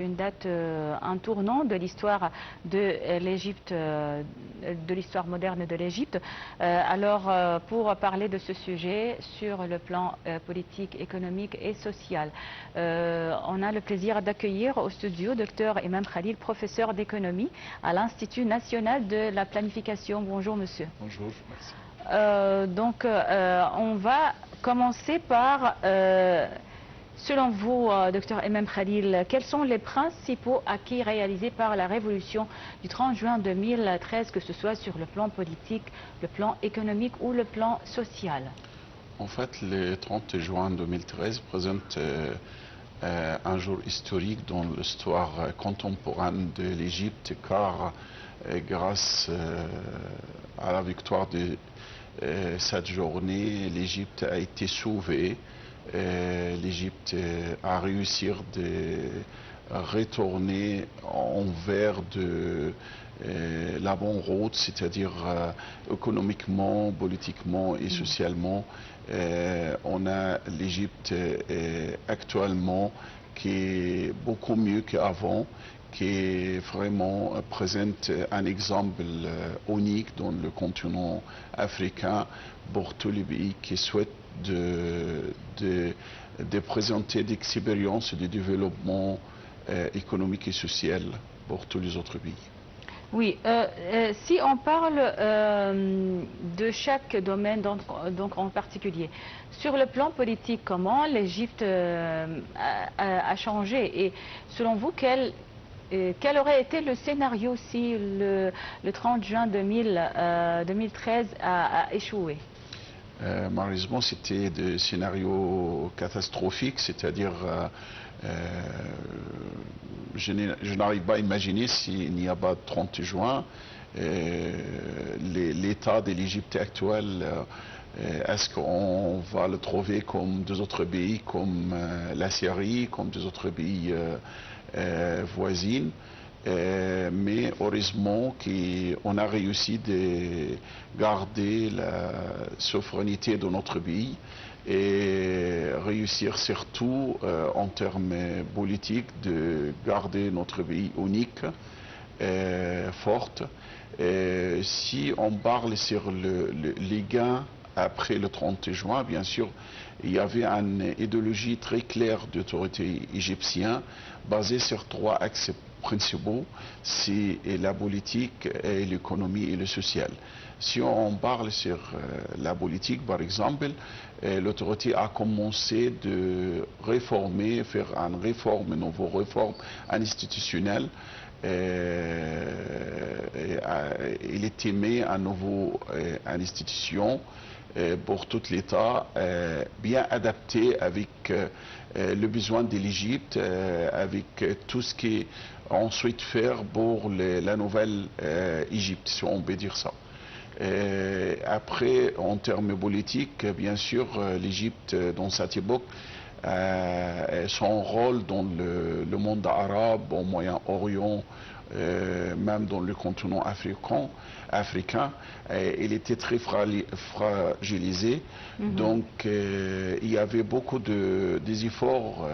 Une date, un tournant de l'histoire de l'Égypte, de l'histoire moderne de l'Égypte. Alors, pour parler de ce sujet sur le plan politique, économique et social, on a le plaisir d'accueillir au studio Dr Imam Khalil, professeur d'économie à l'Institut national de la planification. Bonjour monsieur. Bonjour, merci. On va commencer par... selon vous, Dr Imam Khalil, quels sont les principaux acquis réalisés par la révolution du 30 juin 2013, que ce soit sur le plan politique, le plan économique ou le plan social? En fait, le 30 juin 2013 présente un jour historique dans l'histoire contemporaine de l'Égypte, car grâce à la victoire de cette journée, l'Égypte a été sauvée. L'Égypte a réussi de retourner envers la bonne route, c'est-à-dire économiquement, politiquement et socialement. On a l'Égypte actuellement qui est beaucoup mieux qu'avant, qui vraiment présente un exemple unique dans le continent africain pour tous les pays qui souhaitent de présenter des expériences de développement économique et social pour tous les autres pays. Oui, si on parle de chaque domaine donc en particulier, sur le plan politique, comment l'Égypte a changé, et selon vous, quel aurait été le scénario si le 30 juin 2013 a échoué? Malheureusement, c'était des scénarios catastrophiques, c'est-à-dire je n'arrive pas à imaginer s'il n'y a pas de 30 juin, l'état de l'Égypte actuelle, est-ce qu'on va le trouver comme des autres pays, comme la Syrie, comme des autres pays voisins? Mais heureusement qu'on a réussi de garder la souveraineté de notre pays et réussir surtout en termes politiques de garder notre pays unique, forte. Si on parle sur les gains après le 30 juin, bien sûr, il y avait une idéologie très claire d'autorité égyptienne basée sur trois axes principaux, c'est la politique, l'économie et le social. Si on parle sur la politique, par exemple, l'autorité a commencé de réformer, faire une réforme, une nouvelle réforme institutionnelle. Il était mis à nouveau une institution pour tout l'État, bien adapté avec le besoin de l'Égypte, avec tout ce qu'on souhaite faire pour la nouvelle Égypte, si on peut dire ça. Après, en termes politiques, bien sûr, l'Égypte, dans cette époque, son rôle dans le monde arabe, au Moyen-Orient, même dans le continent africain, il était très fragilisé. Donc il y avait beaucoup des efforts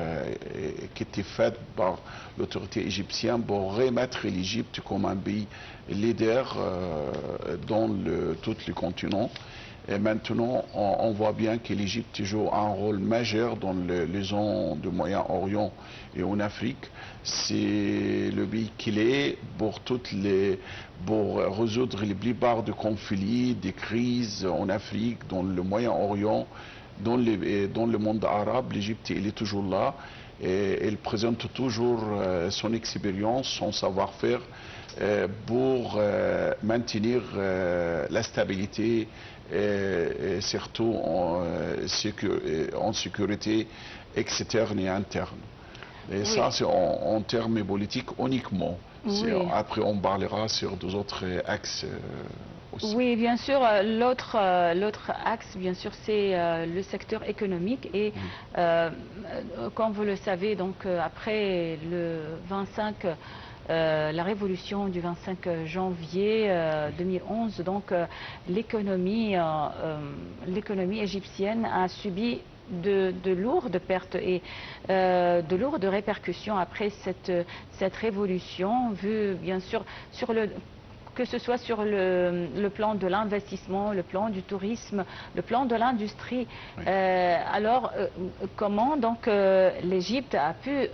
qui étaient faits par l'autorité égyptienne pour remettre l'Égypte comme un pays leader dans tout le continent. Et maintenant, on voit bien que l'Égypte joue un rôle majeur dans les zones du Moyen-Orient et en Afrique. C'est le pays qu'il est pour résoudre les plupart des conflits, des crises en Afrique, dans le Moyen-Orient, dans le monde arabe. L'Égypte, elle est toujours là. Et elle présente toujours son expérience, son savoir-faire pour maintenir la stabilité et surtout en sécurité externe et interne. Et oui, ça, c'est en termes politiques uniquement. Oui. Après, on parlera sur deux autres axes aussi. Oui, bien sûr. L'autre axe, bien sûr, c'est le secteur économique. Et comme vous le savez, donc après le 25... la révolution du 25 janvier 2011, donc l'économie égyptienne a subi de lourdes pertes et de lourdes répercussions après cette révolution, vu bien sûr que ce soit sur le plan de l'investissement, le plan du tourisme, le plan de l'industrie. Oui. Alors, comment donc l'Égypte a pu,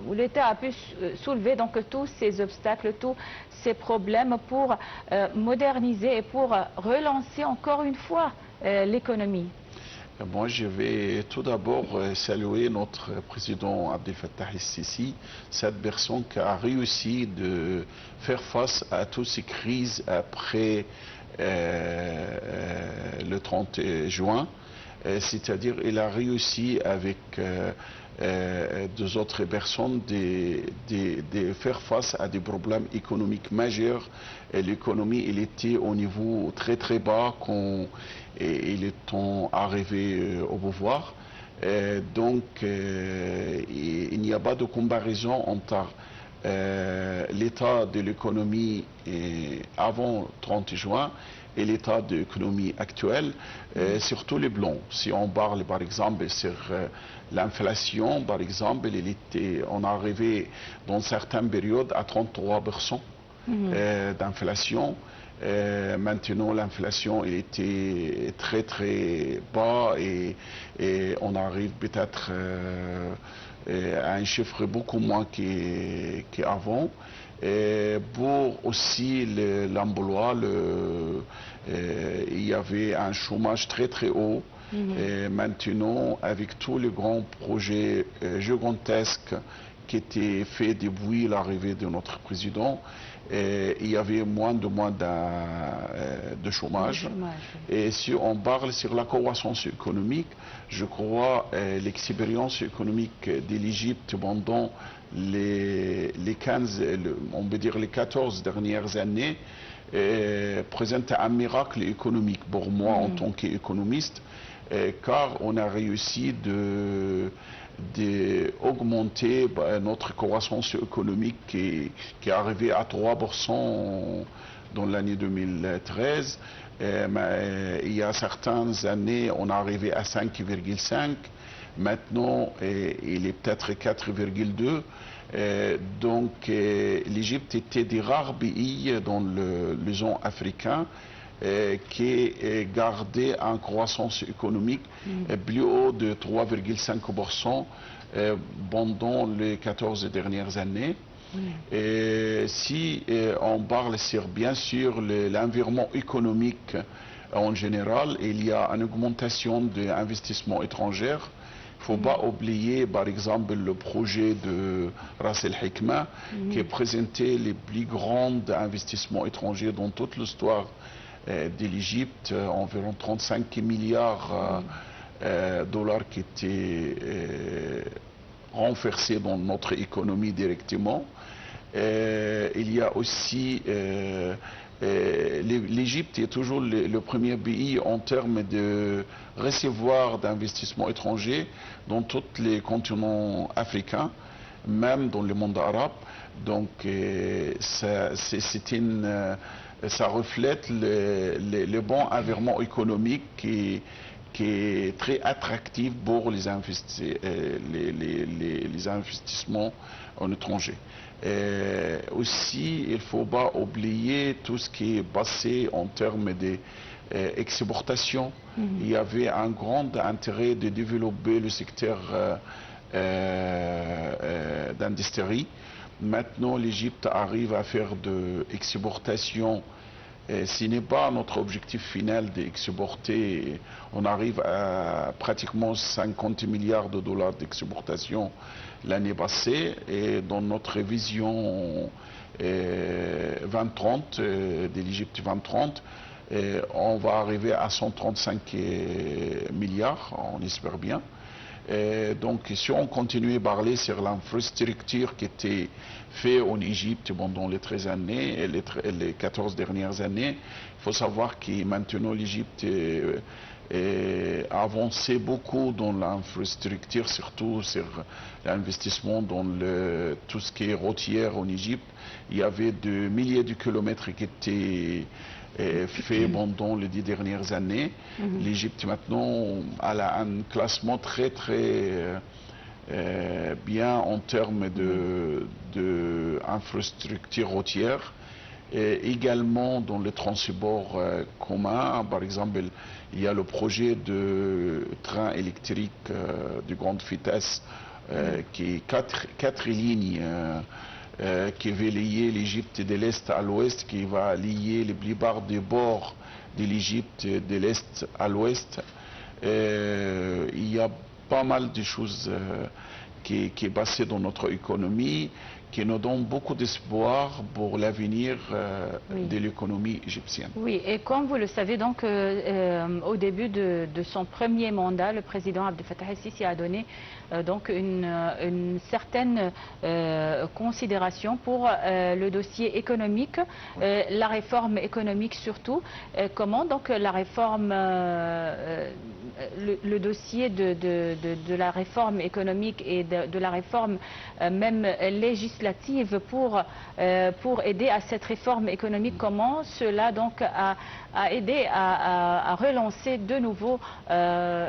ou l'État a pu soulever donc tous ces obstacles, tous ces problèmes pour moderniser et pour relancer encore une fois l'économie? Moi, je vais tout d'abord saluer notre président Abdel Fattah el-Sisi, cette personne qui a réussi de faire face à toutes ces crises après le 30 juin. C'est-à-dire, il a réussi avec deux autres personnes de faire face à des problèmes économiques majeurs. L'économie, elle était au niveau très très bas quand ils sont arrivés au pouvoir. Donc, il n'y a pas de comparaison entre l'état de l'économie avant 30 juin et l'état de l'économie actuelle, surtout les blancs. Si on parle par exemple sur l'inflation, par exemple, on est arrivé dans certaines périodes à 33% d'inflation. Maintenant, l'inflation était très très bas et on arrive peut-être à un chiffre beaucoup moins qu'avant. Pour aussi l'emploi, il y avait un chômage très très haut. Et maintenant, avec tous les grands projets gigantesques qui étaient faits depuis l'arrivée de notre président, il y avait moins de chômage. Et si on parle sur la croissance économique, je crois l'expérience économique de l'Égypte pendant les 14 dernières années présente un miracle économique pour moi en tant qu'économiste, car on a réussi d'augmenter notre croissance économique qui est arrivée à 3% dans l'année 2013. Il y a certaines années, on est arrivé à 5,5. Maintenant, il est peut-être 4,2. Donc, l'Égypte était des rares pays dans le zone africain qui gardait une croissance économique plus haut de 3,5% pendant les 14 dernières années. Et si on parle sur, bien sûr, l'environnement économique en général, il y a une augmentation de l'investissement étranger. Il ne faut pas oublier, par exemple, le projet de Ras El Hikma, qui présentait les plus grands investissements étrangers dans toute l'histoire de l'Égypte, environ 35 milliards de dollars qui étaient renversés dans notre économie directement. Il y a aussi l'Égypte est toujours le premier pays en termes de recevoir d'investissements étrangers dans tous les continents africains, même dans le monde arabe. Donc ça reflète le bon environnement économique qui est très attractif pour les investissements en étranger. Aussi, il ne faut pas oublier tout ce qui est passé en termes d'exportation. Il y avait un grand intérêt de développer le secteur d'industrie. Maintenant, l'Égypte arrive à faire de l'exportation. Ce n'est pas notre objectif final d'exporter. On arrive à pratiquement 50 milliards de dollars d'exportation l'année passée. Et dans notre vision 2030, de l'Égypte 2030, on va arriver à 135 milliards, on espère bien. Donc, si on continue à parler sur l'infrastructure qui était faite en Égypte pendant les 13 années et les 14 dernières années, il faut savoir que maintenant l'Égypte avancé beaucoup dans l'infrastructure, surtout sur l'investissement dans tout ce qui est routière en Égypte. Il y avait des milliers de kilomètres qui étaient faits pendant les 10 dernières années. L'Égypte maintenant a un classement très bien en termes d'infrastructure routière. Et également dans les transports communs, par exemple, il y a le projet de train électrique de grande vitesse qui est quatre lignes qui va lier l'Égypte de l'Est à l'Ouest, qui va lier les plupart des bords de l'Égypte de l'Est à l'Ouest. Il y a pas mal de choses qui est passé dans notre économie, qui nous donne beaucoup d'espoir pour l'avenir de l'économie égyptienne. Oui, et comme vous le savez, donc, au début de son premier mandat, le président Abdel Fattah el-Sisi a donné donc une certaine considération pour le dossier économique, la réforme économique surtout. Comment donc la réforme, le dossier de la réforme économique et de la réforme même législative pour aider à cette réforme économique, comment cela donc a aidé à relancer de nouveau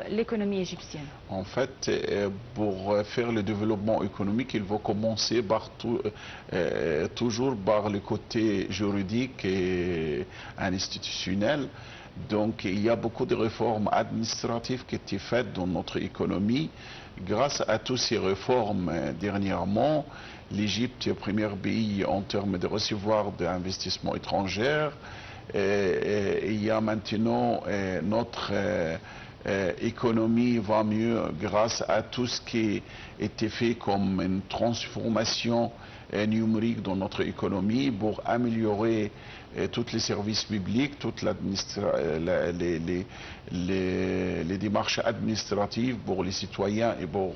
l'économie égyptienne? En fait, pour faire le développement économique, il faut commencer toujours par le côté juridique et institutionnel. Donc, il y a beaucoup de réformes administratives qui ont été faites dans notre économie. Grâce à toutes ces réformes, dernièrement, l'Égypte est le premier pays en termes de recevoir d'investissements étrangers. Il y a maintenant notre économie va mieux grâce à tout ce qui a été fait comme une transformation numérique dans notre économie pour améliorer tous les services publics, toutes les démarches administratives pour les citoyens et pour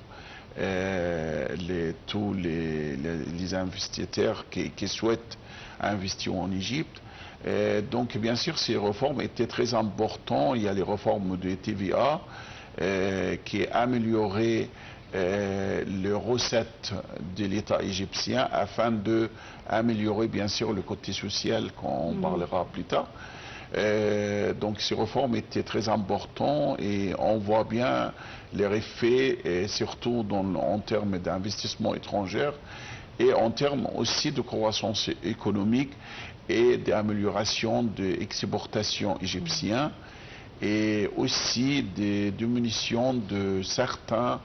tous les investisseurs qui souhaitent investir en Égypte. Donc bien sûr ces réformes étaient très importantes. Il y a les réformes de TVA qui a amélioré les recettes de l'État égyptien afin d'améliorer bien sûr le côté social qu'on parlera plus tard. Donc ces réformes étaient très importantes et on voit bien les effets, et surtout en termes d'investissement étranger et en termes aussi de croissance économique et d'amélioration de l'exportation égyptienne et aussi des diminutions de certains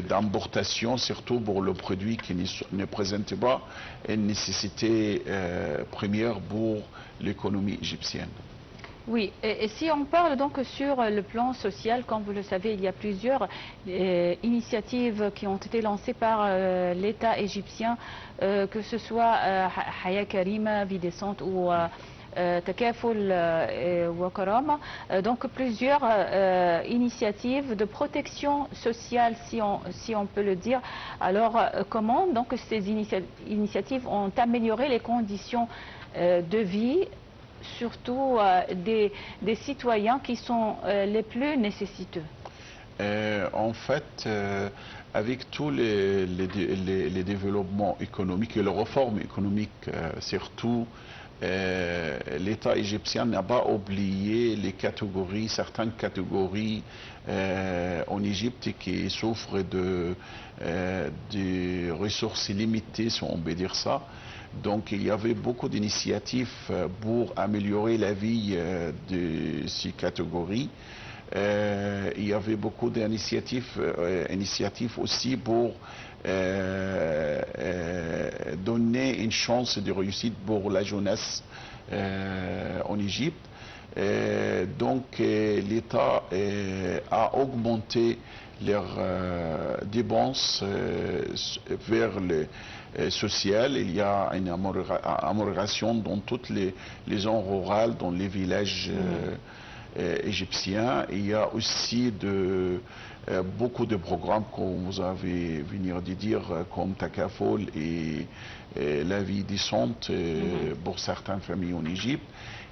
d'importation, surtout pour le produit qui ne présente pas une nécessité première pour l'économie égyptienne. Oui, et si on parle donc sur le plan social, comme vous le savez, il y a plusieurs initiatives qui ont été lancées par l'État égyptien, que ce soit Haya Karima, Vie décente ou Takaful wa Karama, donc plusieurs initiatives de protection sociale, si on peut le dire. Alors, comment donc ces initiatives ont amélioré les conditions de vie, surtout des citoyens qui sont les plus nécessiteux? En fait, avec tous les développements économiques et les réformes économiques, surtout, l'État égyptien n'a pas oublié certaines catégories en Égypte qui souffrent de ressources limitées, si on peut dire ça. Donc il y avait beaucoup d'initiatives pour améliorer la vie de ces catégories. Il y avait beaucoup d'initiatives aussi pour donner une chance de réussite pour la jeunesse en Égypte. Donc l'État a augmenté leurs dépenses vers le social. Il y a une amélioration dans toutes les zones rurales, dans les villages égyptiens. Il y a aussi beaucoup de programmes, comme vous avez venu de dire, comme Takaful et la vie décente pour certaines familles en Égypte.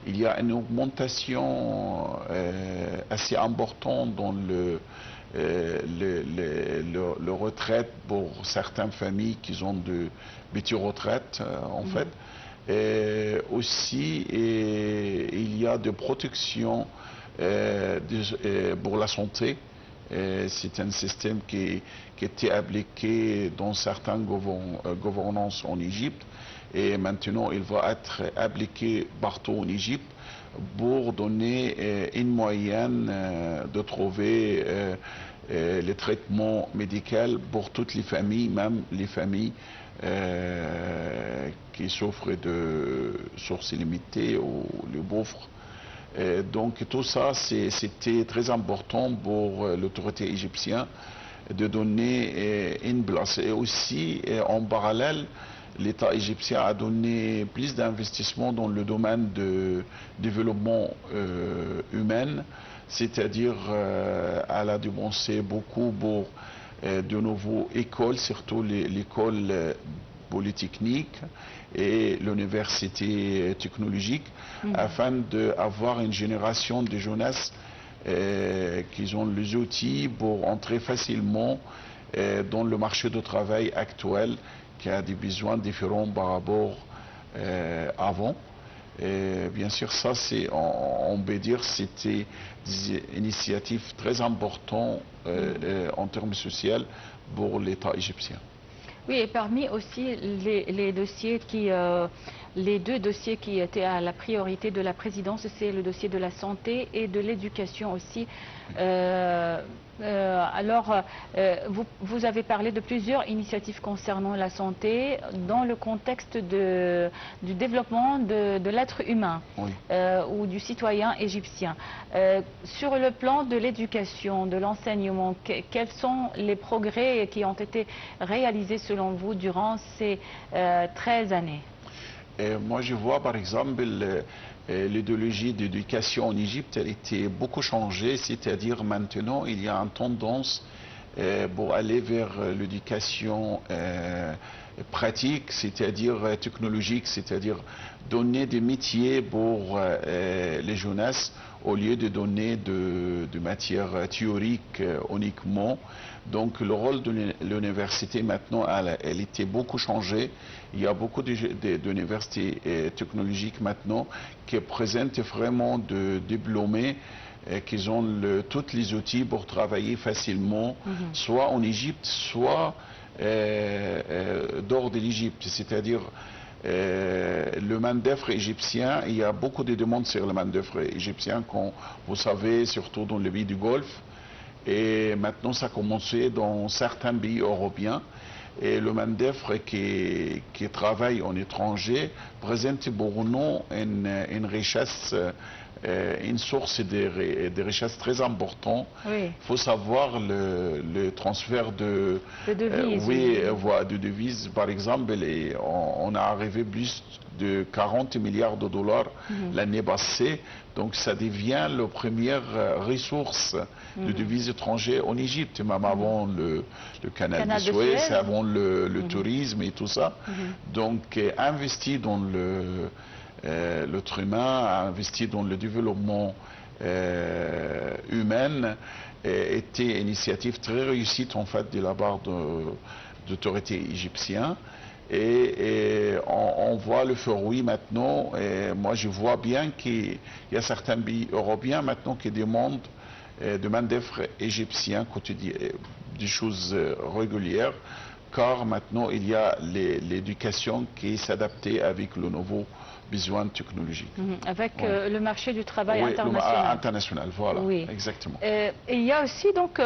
il y a une augmentation assez importante dans le retraite pour certaines familles qui ont de petites retraites en fait. Et aussi, il y a des protections pour la santé. C'est un système qui était appliqué dans certaines gouvernances en Égypte et maintenant il va être appliqué partout en Égypte pour donner une moyenne de trouver les traitements médicaux pour toutes les familles, même les familles qui souffrent de sources limitées ou les pauvres. Donc tout ça, c'était très important pour l'autorité égyptienne de donner une place. Et aussi, en parallèle, l'État égyptien a donné plus d'investissements dans le domaine de développement humain, c'est-à-dire elle a dépensé beaucoup pour de nouveaux écoles, surtout l'école polytechnique et l'université technologique, afin d'avoir une génération de jeunesse qui ont les outils pour entrer facilement dans le marché du travail actuel, qui a des besoins différents par rapport avant. Et bien sûr, ça, on peut dire, c'était des initiatives très importantes en termes sociaux pour l'État égyptien. Oui, et parmi aussi les dossiers les deux dossiers qui étaient à la priorité de la présidence, c'est le dossier de la santé et de l'éducation aussi. Vous avez parlé de plusieurs initiatives concernant la santé dans le contexte du développement de l'être humain, oui, ou du citoyen égyptien. Sur le plan de l'éducation, de l'enseignement, quels sont les progrès qui ont été réalisés selon vous durant ces 13 années? Moi, je vois par exemple l'idéologie d'éducation en Égypte, elle était beaucoup changée, c'est-à-dire maintenant il y a une tendance pour aller vers l'éducation pratique, c'est-à-dire technologique, c'est-à-dire donner des métiers pour les jeunesses au lieu de donner de matières théoriques uniquement. Donc le rôle de l'université maintenant, elle était beaucoup changée. Il y a beaucoup d'universités technologiques maintenant qui présentent vraiment de diplômés qui ont tous les outils pour travailler facilement, soit en Égypte, soit dehors de l'Égypte. C'est-à-dire le main-d'œuvre égyptien, il y a beaucoup de demandes sur le main-d'œuvre égyptien, comme vous savez, surtout dans les pays du Golfe. Et maintenant, ça a commencé dans certains pays européens. Et le main-d'œuvre qui travaille en étranger présente pour nous une richesse, une source de richesse très importante. Il faut savoir le transfert de devises. De devises, par exemple, on a arrivé plus de 40 milliards de dollars l'année passée. Donc ça devient la première ressource de devises étrangères en Égypte, même avant le canal de Suez, avant le tourisme et tout ça. Donc investi dans l'être humain, investi dans le développement humain, était une initiative très réussie en fait de la part d'autorités égyptiennes. Et on voit le fruit maintenant. Et moi, je vois bien qu'il y a certains pays européens maintenant qui demandent de main-d'œuvre égyptien quotidien, des choses régulières, car maintenant il y a l'éducation qui s'adapte avec le nouveau besoin technologique. Avec le marché du travail international. International, voilà, exactement. Il y a aussi donc,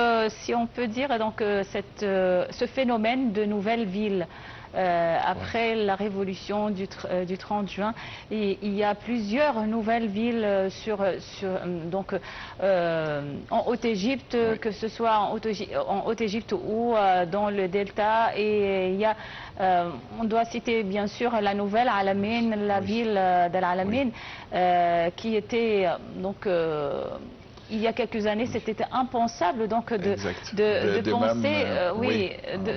si on peut dire, donc ce phénomène de nouvelles villes. Après la révolution du 30 juin, il y a plusieurs nouvelles villes en Haute-Égypte, que ce soit en Haute-Égypte ou dans le Delta. Et il y a, on doit citer bien sûr la nouvelle Al-Amin, la ville d'Al-Amin, qui était donc il y a quelques années, c'était impensable donc de penser,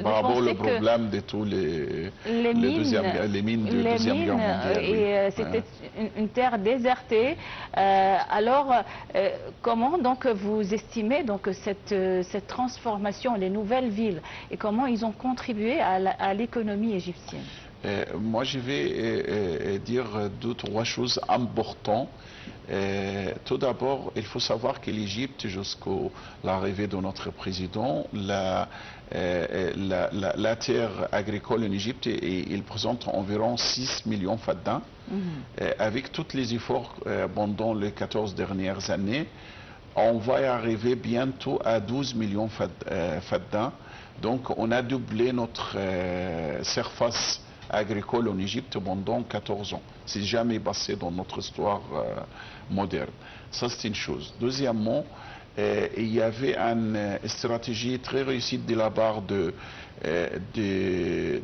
par rapport au problème de tous les mines de Deuxième Guerre mondiale. Et c'était une terre désertée. Alors, comment donc vous estimez donc cette transformation, les nouvelles villes, et comment ils ont contribué à l'économie égyptienne? Moi, je vais dire deux, trois choses importantes. Tout d'abord, il faut savoir que l'Égypte, jusqu'à l'arrivée de notre président, la terre agricole en Égypte, il présente environ 6 millions de faddans. Avec tous les efforts pendant les 14 dernières années, on va y arriver bientôt à 12 millions de faddans. Donc, on a doublé notre surface agricole en Égypte pendant 14 ans. C'est jamais passé dans notre histoire moderne. Ça, c'est une chose. Deuxièmement, il y avait une stratégie très réussie de la part de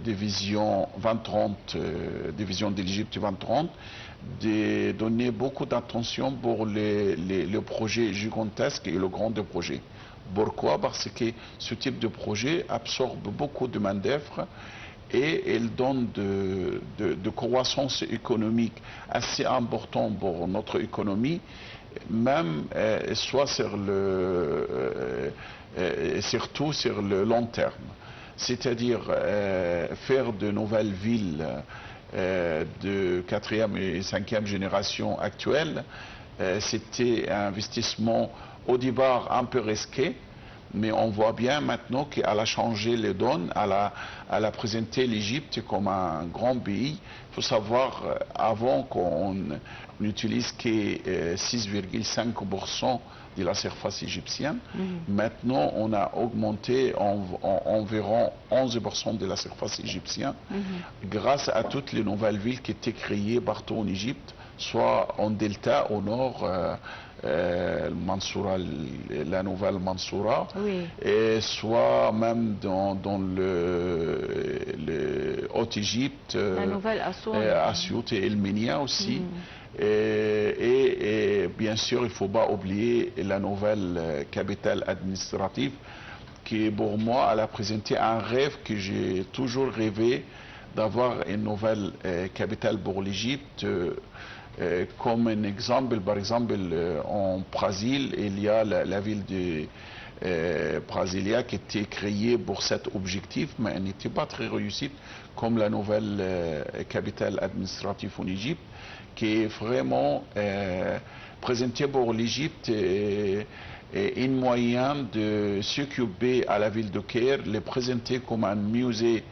Vision 2030, Vision de l'Égypte 2030, de donner beaucoup d'attention pour les projets gigantesques et le grand projet. Pourquoi? Parce que ce type de projet absorbe beaucoup de main-d'œuvre et il donne de croissance économique assez importante pour notre économie, même soit surtout sur le long terme. C'est-à-dire faire de nouvelles villes de 4e et 5e génération actuelle, c'était un investissement au départ un peu risqué, mais on voit bien maintenant qu'elle a changé les donnes, elle a présenté l'Égypte comme un grand pays. Il faut savoir, avant qu'on n'utilise que 6,5% de la surface égyptienne, maintenant on a augmenté environ 11% de la surface égyptienne, grâce à toutes les nouvelles villes qui étaient créées partout en Égypte, soit en delta au nord, Mansoura, la nouvelle Mansoura, et soit même dans le Haute-Égypte, la nouvelle Assiout et El Minia aussi. Et bien sûr, il ne faut pas oublier la nouvelle capitale administrative qui, pour moi, elle a présenté un rêve que j'ai toujours rêvé d'avoir une nouvelle capitale pour l'Égypte. Comme un exemple, par exemple, en Brésil, il y a la ville de Brasilia qui était créée pour cet objectif, mais elle n'était pas très réussie comme la nouvelle capitale administrative en Égypte, qui est vraiment présentée pour l'Égypte un moyen de s'occuper à la ville de Caire, les présenter comme un musée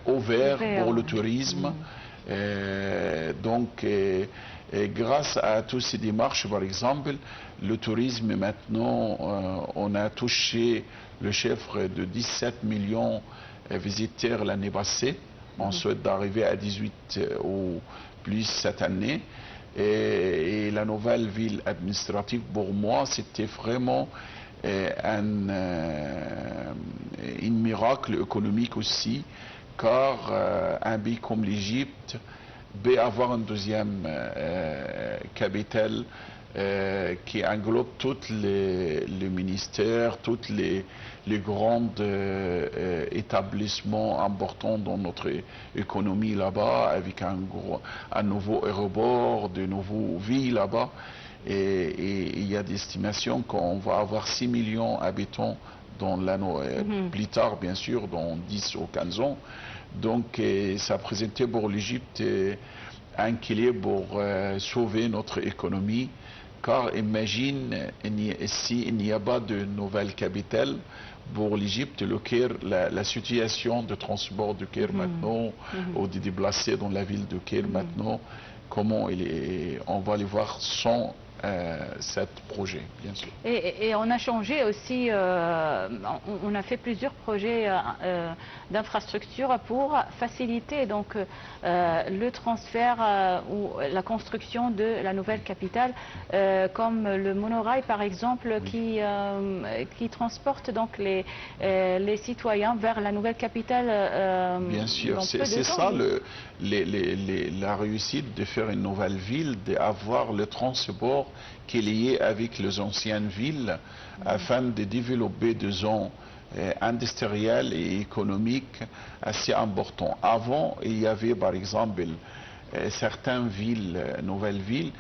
ouvert pour le tourisme. Donc, grâce à toutes ces démarches, par exemple, le tourisme maintenant, on a touché le chiffre de 17 millions de visiteurs l'année passée. On souhaite d'arriver à 18 ou plus cette année. Et la nouvelle ville administrative, pour moi, c'était vraiment un miracle économique aussi, car un pays comme l'Égypte peut avoir une deuxième capitale qui englobe tous les ministères, tous les grands établissements importants dans notre économie là-bas, avec un nouveau aéroport, de nouveaux villes là-bas. Et il y a des estimations qu'on va avoir 6 millions d'habitants dans l'année, plus tard bien sûr, dans 10 ou 15 ans. Donc ça présentait pour l'Égypte un clé pour sauver notre économie, car imagine s'il n'y a pas de nouvelle capitale pour l'Égypte, le Caire, la situation de transport de Caire maintenant, ou de déplacer dans la ville de Caire maintenant, comment on va les voir sans cet projet, bien sûr. Et on a changé aussi, on a fait plusieurs projets d'infrastructures pour faciliter donc le transfert ou la construction de la nouvelle capitale, comme le monorail par exemple, qui transporte donc les citoyens vers la nouvelle capitale. Bien sûr, c'est ça la réussite de faire une nouvelle ville, d'avoir le transport transport qui est lié avec les anciennes villes afin de développer des zones industrielles et économiques assez importantes. Avant, il y avait par exemple certaines villes, nouvelles villes,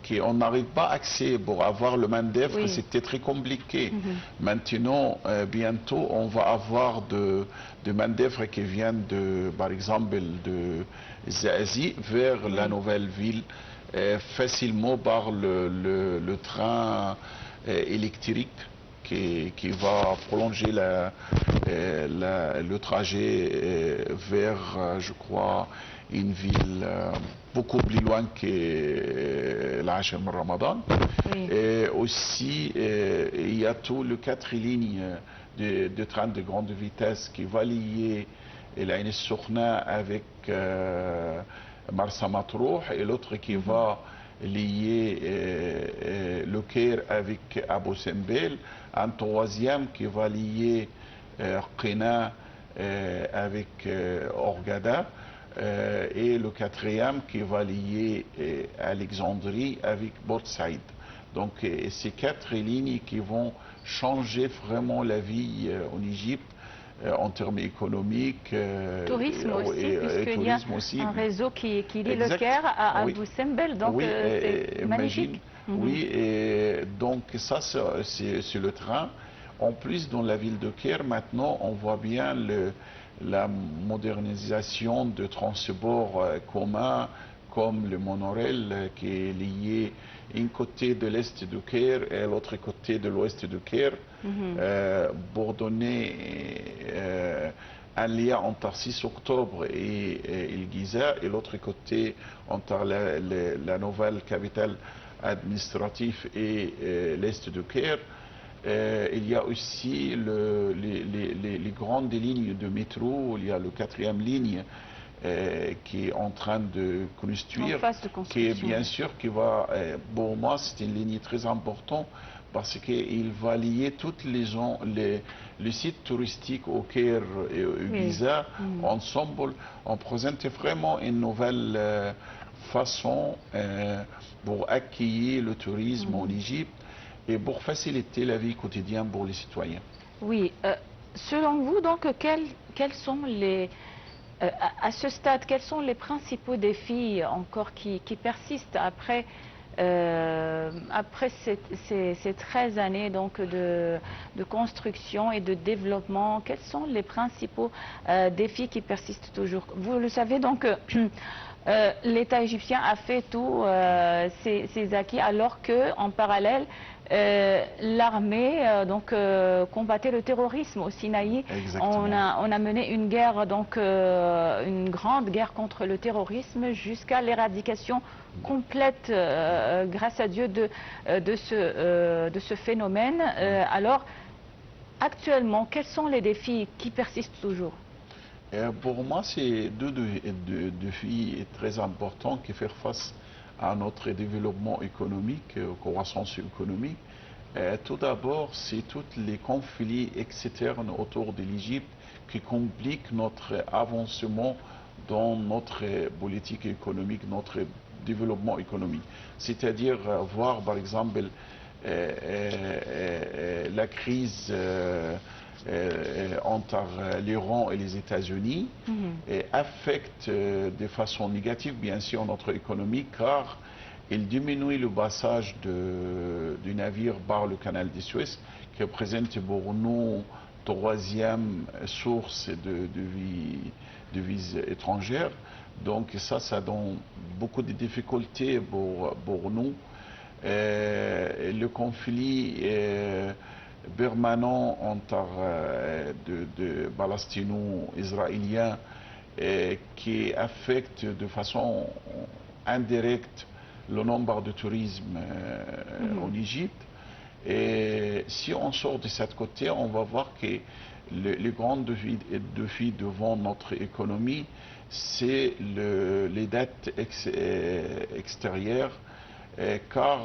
qu'on n'arrive pas à accéder pour avoir le main-d'œuvre, c'était très compliqué. Maintenant, bientôt, on va avoir de main-d'œuvre qui viennent par exemple, de Zazie vers la nouvelle ville, facilement par le train électrique qui va prolonger le trajet vers, je crois, une ville beaucoup plus loin que l'Achem Ramadan. Et aussi, il y a tout le 4 lignes de train de grande vitesse qui va lier l'Ain el-Soukhna avec Marsa Matrouh et l'autre qui va lier le Caire avec Abu Simbel, un troisième qui va lier Qina avec Hurghada, et le quatrième qui va lier Alexandrie avec Port Saïd. Donc ces 4 lignes qui vont changer vraiment la vie en Égypte en termes économiques. Tourisme aussi, puisqu'il y a un réseau qui lie le Caire à Abu Simbel, donc c'est magnifique. Oui, et donc ça c'est le train. En plus, dans la ville de Caire, maintenant, on voit bien la modernisation de transports communs, comme le monorail qui est lié d'un côté de l'est du Caire et l'autre côté de l'ouest du Caire, pour donner un lien entre 6 octobre et El Giza, et l'autre côté entre la nouvelle capitale administrative et l'est du Caire. Il y a aussi les grandes lignes de métro. Il y a le 4e ligne qui est en train de construire, qui est bien sûr qui va, pour moi c'est une ligne très importante parce qu'il va lier toutes les sites touristiques au Caire et au Giza ensemble. On présente vraiment une nouvelle façon pour accueillir le tourisme en Égypte et pour faciliter la vie quotidienne pour les citoyens. Oui. Selon vous, donc, quels sont à ce stade, quels sont les principaux défis encore qui persistent après ces 13 années donc, de construction et de développement? Quels sont les principaux défis qui persistent toujours? Vous le savez donc, l'État égyptien a fait tous ses acquis, alors qu'en parallèle, l'armée combattait le terrorisme au Sinaï. On a mené une guerre, donc une grande guerre contre le terrorisme jusqu'à l'éradication complète, grâce à Dieu, de ce phénomène. Alors, actuellement, quels sont les défis qui persistent toujours? Pour moi, c'est deux défis très importants qui font face à notre développement économique, croissance économique. Tout d'abord, c'est tous les conflits externes autour de l'Égypte qui compliquent notre avancement dans notre politique économique, notre développement économique. C'est-à-dire voir par exemple la crise entre l'Iran et les États-Unis affecte de façon négative bien sûr notre économie, car il diminue le passage du navire par le canal de Suez, qui représente pour nous troisième source de devises étrangères. Donc ça donne beaucoup de difficultés pour nous. Le conflit permanent entre de palestino-israéliens qui affecte de façon indirecte le nombre de tourisme en Égypte. Et si on sort de ce côté, on va voir que les grands défis devant notre économie, c'est les dettes extérieures, car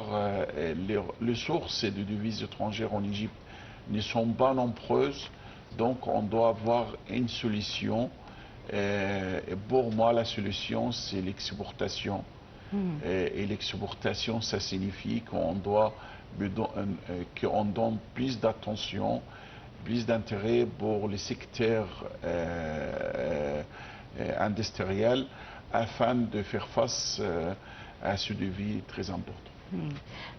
les sources de devises étrangères en Égypte ne sont pas nombreuses, donc on doit avoir une solution. Et pour moi, la solution, c'est l'exportation Et l'exportation, ça signifie qu'on donne plus d'attention, plus d'intérêt pour les secteurs industriels afin de faire face à ce défi très important.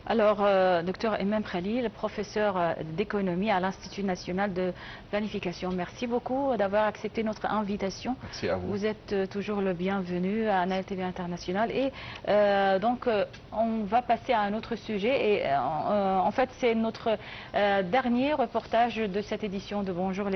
Alors, docteur Emem Khalil, professeur d'économie à l'Institut national de planification, merci beaucoup d'avoir accepté notre invitation. Merci à vous. Vous êtes toujours le bienvenu à Nahel TV International. Et donc, on va passer à un autre sujet. Et en fait, c'est notre dernier reportage de cette édition de Bonjour les